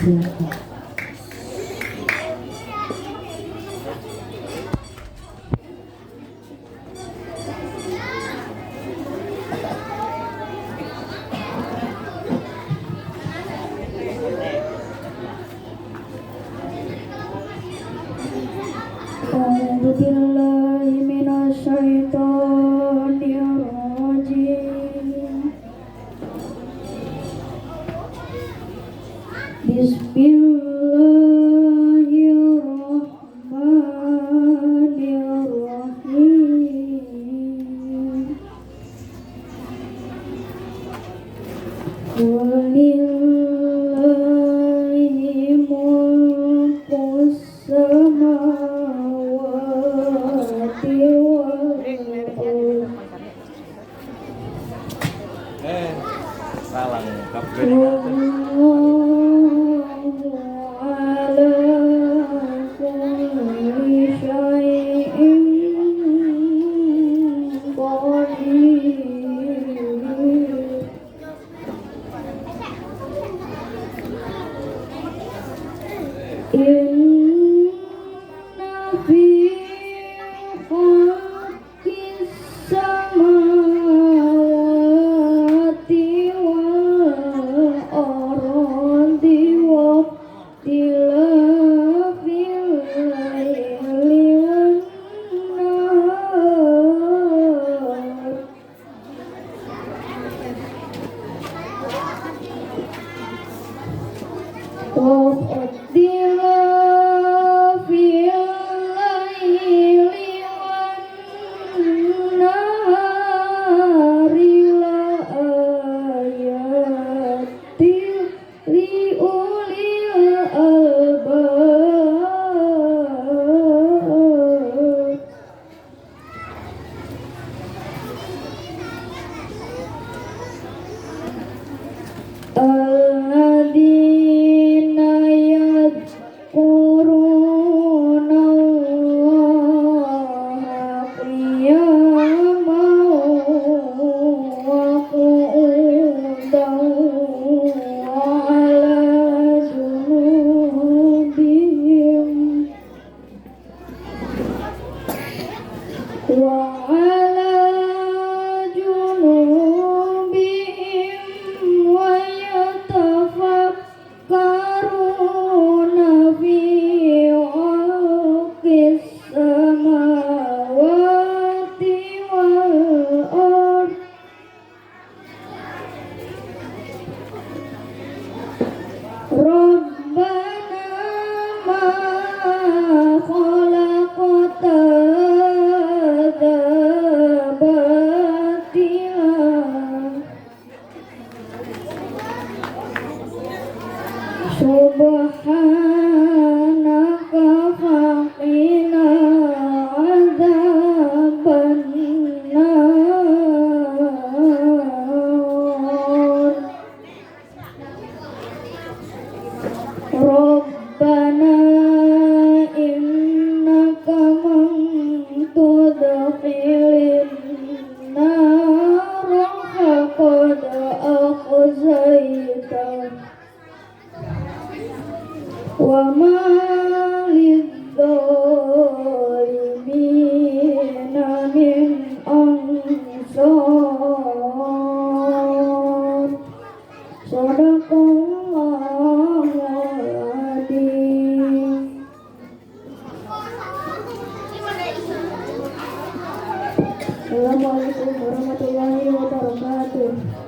Silakan. A'udzu billahi minasyaitonir rajim. Bismillahirrahmanirrahim. Walillahi mulkus samawati wal ardh. Salah ngungkap Wallahu ala kulli syai'in qadir. Inna fi khalqis samawati wal ardi wa ikhtilafil laili wan nahar wa ikhtilafil laili wan nahari la ayatin li ulil albab. Alladzina yadhkuruna Allaha qiyaman wa qu'udan wa 'ala junubihim wa 'ala junubihim wa yatafakkaruna fi khalqis samawati wal ardh. Rabbana ma khalaqta hadza batila subhanaka faqina adzaban nar. Rabbana innaka man tudkhilin nar faqad akhzaitah wa ma lidzalimina min ansar. Sadaqallahul adzim. Assalamualaikum warahmatullahi wabarakatuh.